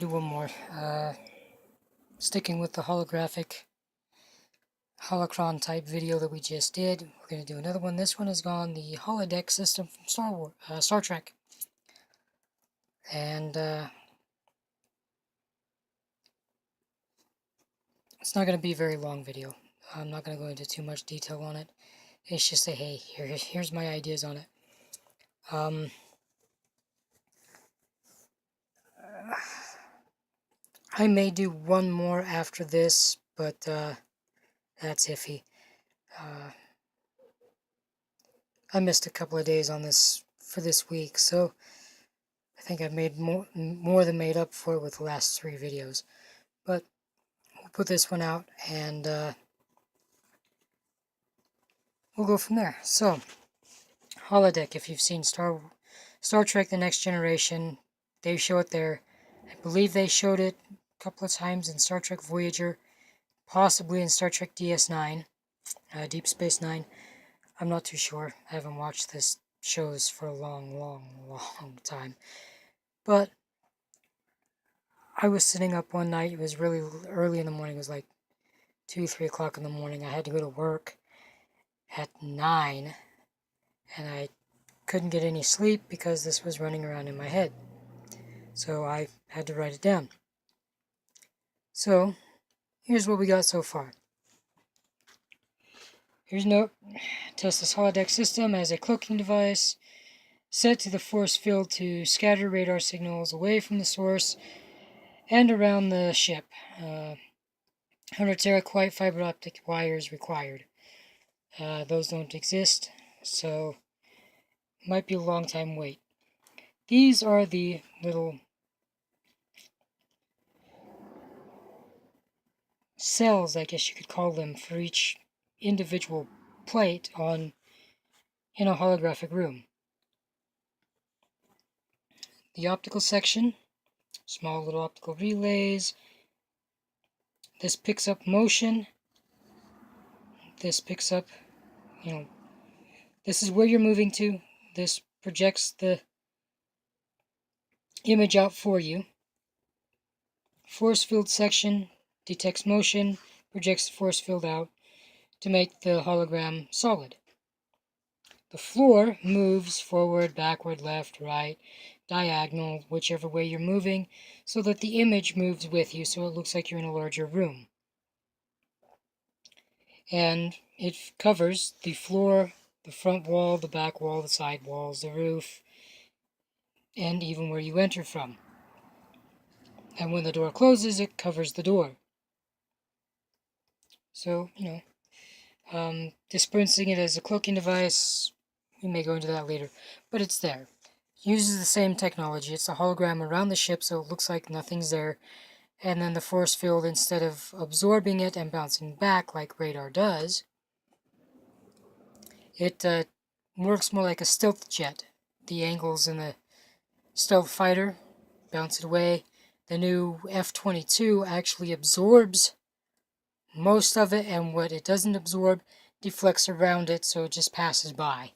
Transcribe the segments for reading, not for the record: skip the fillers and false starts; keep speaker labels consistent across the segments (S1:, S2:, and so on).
S1: Do one more. Sticking with the holocron type video that we just did, we're going to do another one. This one is on the holodeck system from Star Trek. And it's not going to be a very long video. I'm not going to go into too much detail on it. It's just say, hey, here's my ideas on it. I may do one more after this, but that's iffy. I missed a couple of days on this for this week, so I think I've made more than made up for it with the last 3 videos. But we'll put this one out, and we'll go from there. So, holodeck, if you've seen Star Trek The Next Generation, they show it there. I believe they showed it a couple of times in Star Trek Voyager, possibly in Star Trek DS9, Deep Space Nine. I'm not too sure. I haven't watched this shows for a long time. But I was sitting up one night. It was really early in the morning. It was like 2-3 o'clock in the morning. I had to go to work at 9, and I couldn't get any sleep because this was running around in my head. So I had to write it down. So here's what we got so far. Here's a note. Test this holodeck system as a cloaking device set to the force field to scatter radar signals away from the source and around the ship. 100 teraquite fiber optic wires required. Those don't exist, so might be a long time wait. These are the little cells, I guess you could call them, for each individual plate in a holographic room. The optical section, small little optical relays. This picks up motion. This picks up, this is where you're moving to. This projects the image out for you. Force field section detects motion, projects the force field out to make the hologram solid. The floor moves forward, backward, left, right, diagonal, whichever way you're moving, so that the image moves with you, so it looks like you're in a larger room. And it covers the floor, the front wall, the back wall, the side walls, the roof, and even where you enter from. And when the door closes, it covers the door. So, dispensing it as a cloaking device, we may go into that later, but it's there. Uses the same technology. It's a hologram around the ship, so it looks like nothing's there. And then the force field, instead of absorbing it and bouncing back like radar does, it works more like a stealth jet. The angles in the stealth fighter bounce it away. The new F-22 actually absorbs most of it, and what it doesn't absorb deflects around it, so it just passes by.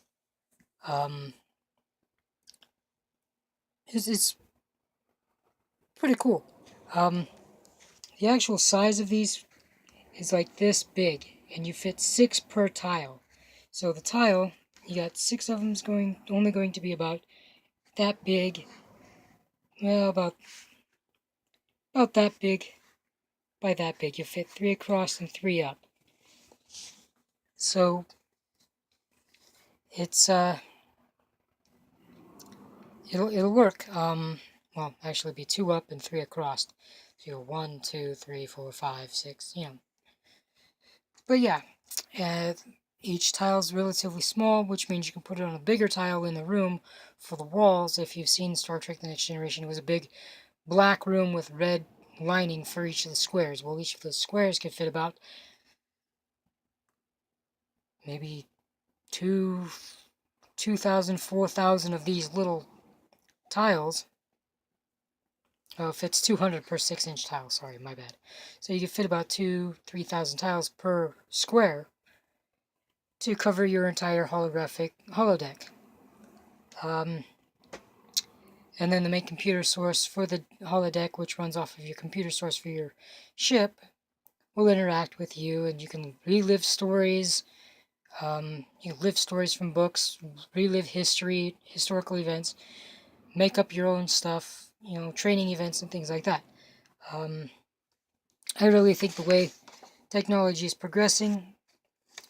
S1: It's pretty cool. The actual size of these is like this big, and you fit 6 per tile. So the tile, you got 6 of them only going to be about that big. Well, about that big by that big. You fit 3 across and 3 up. So it's it'll work. Well, actually, be 2 up and 3 across. So you go 1, 2, 3, 4, 5, 6. But yeah, each tile is relatively small, which means you can put it on a bigger tile in the room for the walls. If you've seen Star Trek The Next Generation, it was a big black room with red lining for each of the squares. Well, each of those squares could fit about maybe 2,000, 4,000 of these little tiles. Oh, it fits 200 per 6-inch tile. Sorry, my bad. So you could fit about 3,000 tiles per square to cover your entire holographic holodeck. And then the main computer source for the holodeck, which runs off of your computer source for your ship, will interact with you, and you can relive stories. You can live stories from books, relive historical events, make up your own stuff, training events and things like that. I really think the way technology is progressing,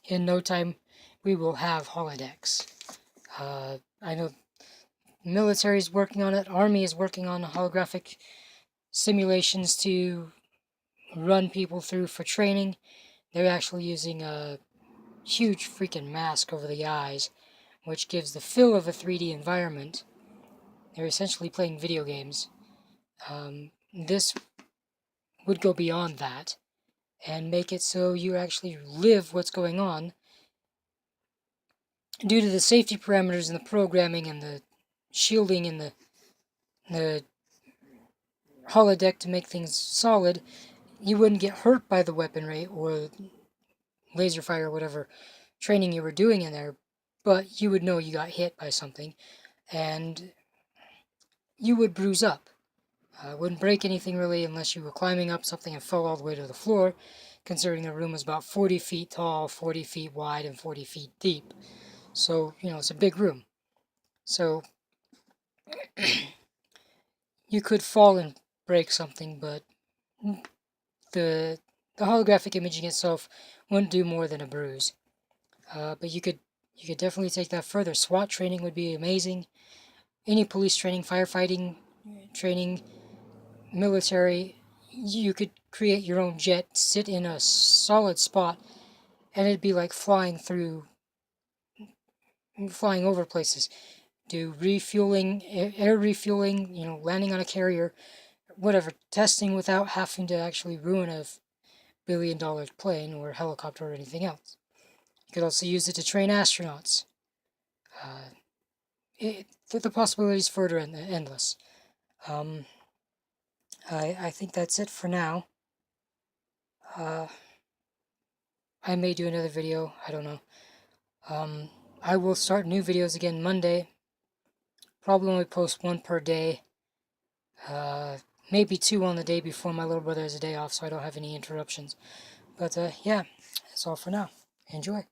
S1: in no time we will have holodecks. I know military is working on it, army is working on holographic simulations to run people through for training. They're actually using a huge freaking mask over the eyes, which gives the feel of a 3D environment. They're essentially playing video games. This would go beyond that and make it so you actually live what's going on. Due to the safety parameters in the programming and the shielding in the holodeck to make things solid, you wouldn't get hurt by the weaponry or laser fire or whatever training you were doing in there, but you would know you got hit by something, and you would bruise up. Wouldn't break anything really unless you were climbing up something and fell all the way to the floor, considering the room was about 40 feet tall, 40 feet wide, and 40 feet deep. So, it's a big room. So, you could fall and break something, but the holographic imaging itself wouldn't do more than a bruise. But you could definitely take that further. SWAT training would be amazing. Any police training, firefighting training, military, you could create your own jet, sit in a solid spot, and it'd be like flying over places. Do refueling, air refueling, landing on a carrier, whatever, testing without having to actually ruin a billion-dollar plane or helicopter or anything else. You could also use it to train astronauts. The possibilities for it are endless. I think that's it for now. I may do another video, I don't know. I will start new videos again Monday. Probably only post one per day. Maybe two on the day before my little brother has a day off, so I don't have any interruptions. But yeah, that's all for now. Enjoy.